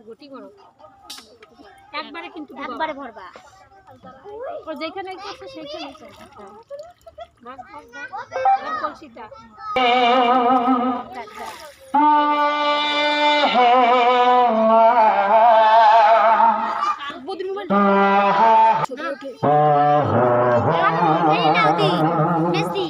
গুটি করো একবারে, কিন্তু একবারে ভরবা ও যেখানে করছে সেইখানে ভাগ ভাগ ভাগ কলসিটা বুদ্ধির মোবাইল ছোট মেসি